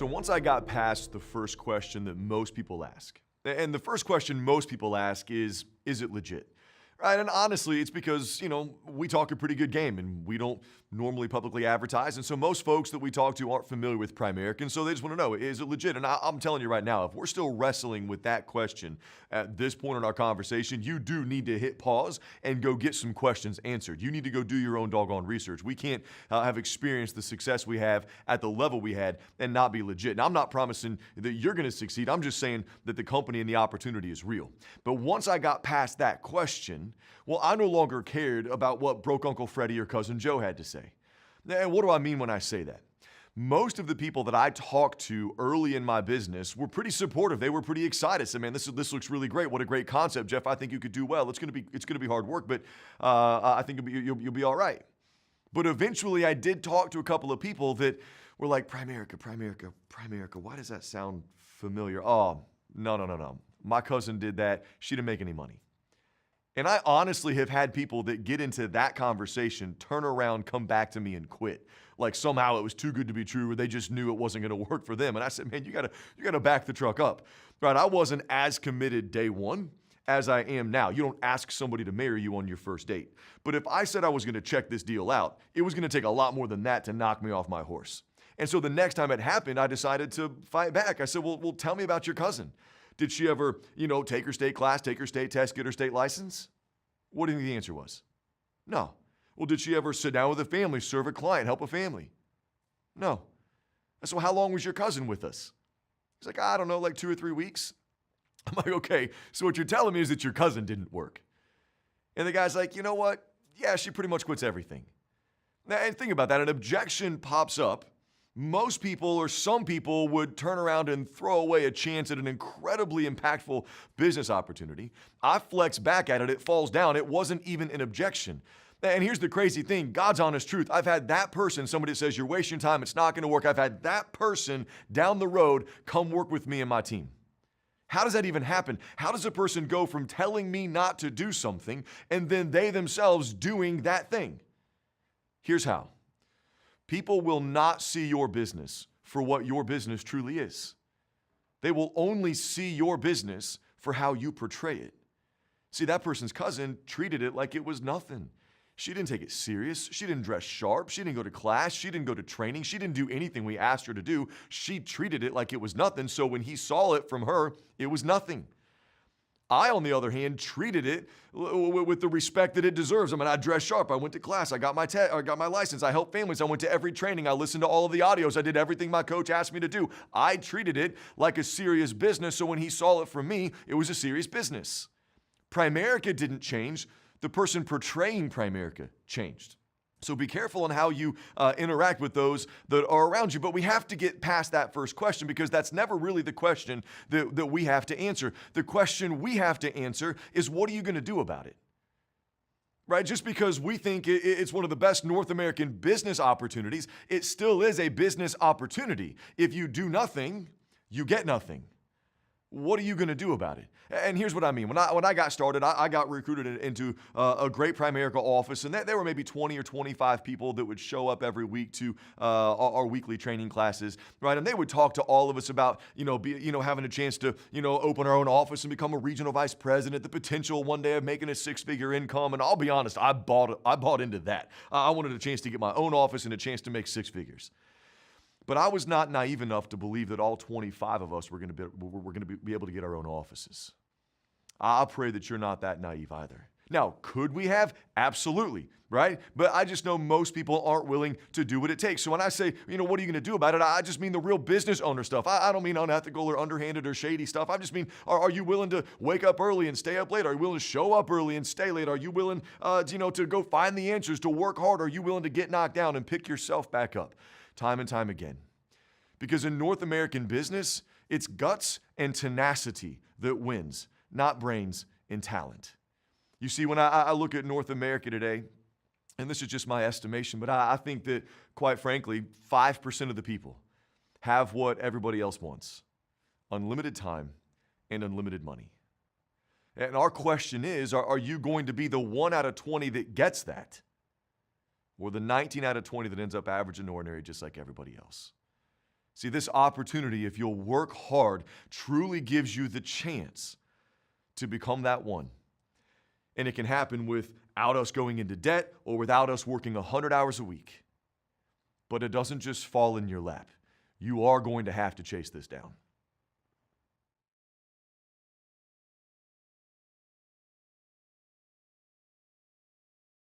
So once I got past the first question that most people ask, and the first question most people ask is it legit? Right? And honestly, it's because, we talk a pretty good game and we don't normally publicly advertise. And so most folks that we talk to aren't familiar with Primerica. And so they just want to know, is it legit? And I'm telling you right now, if we're still wrestling with that question at this point in our conversation, you do need to hit pause and go get some questions answered. You need to go do your own doggone research. We can't have experienced the success we have at the level we had and not be legit. And I'm not promising that you're going to succeed. I'm just saying that the company and the opportunity is real. But once I got past that question, well, I no longer cared about what broke Uncle Freddie or Cousin Joe had to say. And what do I mean when I say that? Most of the people that I talked to early in my business were pretty supportive. They were pretty excited. Said, "Man, this looks really great. What a great concept, Jeff. I think you could do well. It's going to be hard work, but I think you'll be all right." But eventually, I did talk to a couple of people that were like, "Primerica. Why does that sound familiar?" Oh, no. My cousin did that. She didn't make any money. And I honestly have had people that get into that conversation, turn around, come back to me and quit. Like somehow it was too good to be true or they just knew it wasn't going to work for them. And I said, "Man, you gotta back the truck up." Right? I wasn't as committed day one as I am now. You don't ask somebody to marry you on your first date. But if I said I was going to check this deal out, it was going to take a lot more than that to knock me off my horse. And so the next time it happened, I decided to fight back. I said, well, tell me about your cousin. Did she ever, take her state class, take her state test, get her state license? What do you think the answer was? No. Well, did she ever sit down with a family, serve a client, help a family? No. So how long was your cousin with us? He's like, I don't know, like 2 or 3 weeks. I'm like, okay, so what you're telling me is that your cousin didn't work. And the guy's like, you know what? Yeah, she pretty much quits everything. And think about that. An objection pops up. Most people or some people would turn around and throw away a chance at an incredibly impactful business opportunity. I flex back at it. It falls down. It wasn't even an objection. And here's the crazy thing, God's honest truth. I've had that person, somebody that says, you're wasting your time, it's not going to work. I've had that person down the road come work with me and my team. How does that even happen? How does a person go from telling me not to do something and then they themselves doing that thing? Here's how. People will not see your business for what your business truly is. They will only see your business for how you portray it. See, that person's cousin treated it like it was nothing. She didn't take it serious. She didn't dress sharp. She didn't go to class. She didn't go to training. She didn't do anything we asked her to do. She treated it like it was nothing. So when he saw it from her, it was nothing. I, on the other hand, treated it with the respect that it deserves. I mean, I dressed sharp. I went to class. I got my license. I helped families. I went to every training. I listened to all of the audios. I did everything my coach asked me to do. I treated it like a serious business. So when he saw it from me, it was a serious business. Primerica didn't change. The person portraying Primerica changed. So be careful on how you interact with those that are around you. But we have to get past that first question because that's never really the question that we have to answer. The question we have to answer is, what are you going to do about it? Right? Just because we think it's one of the best North American business opportunities, it still is a business opportunity. If you do nothing, you get nothing. What are you going to do about it? And here's what I mean. When I got started, I got recruited into a great Primerica office, and there were maybe 20 or 25 people that would show up every week to our weekly training classes, right? And they would talk to all of us about, having a chance to, open our own office and become a regional vice president, the potential one day of making a 6-figure income. And I'll be honest, I bought into that. I wanted a chance to get my own office and a chance to make 6 figures. But I was not naive enough to believe that all 25 of us were going to be able to get our own offices. I pray that you're not that naive either. Now, could we have? Absolutely, right? But I just know most people aren't willing to do what it takes. So when I say, what are you going to do about it? I just mean the real business owner stuff. I don't mean unethical or underhanded or shady stuff. I just mean, are you willing to wake up early and stay up late? Are you willing to show up early and stay late? Are you willing, to go find the answers, to work hard? Are you willing to get knocked down and pick yourself back up time and time again? Because in North American business, it's guts and tenacity that wins, not brains and talent. You see, when I look at North America today, and this is just my estimation, but I think that, quite frankly, 5% of the people have what everybody else wants: unlimited time and unlimited money. And our question is, are you going to be the 1 out of 20 that gets that? Or the 19 out of 20 that ends up average and ordinary just like everybody else? See, this opportunity, if you'll work hard, truly gives you the chance to become that one. And it can happen without us going into debt or without us working 100 hours a week. But it doesn't just fall in your lap. You are going to have to chase this down.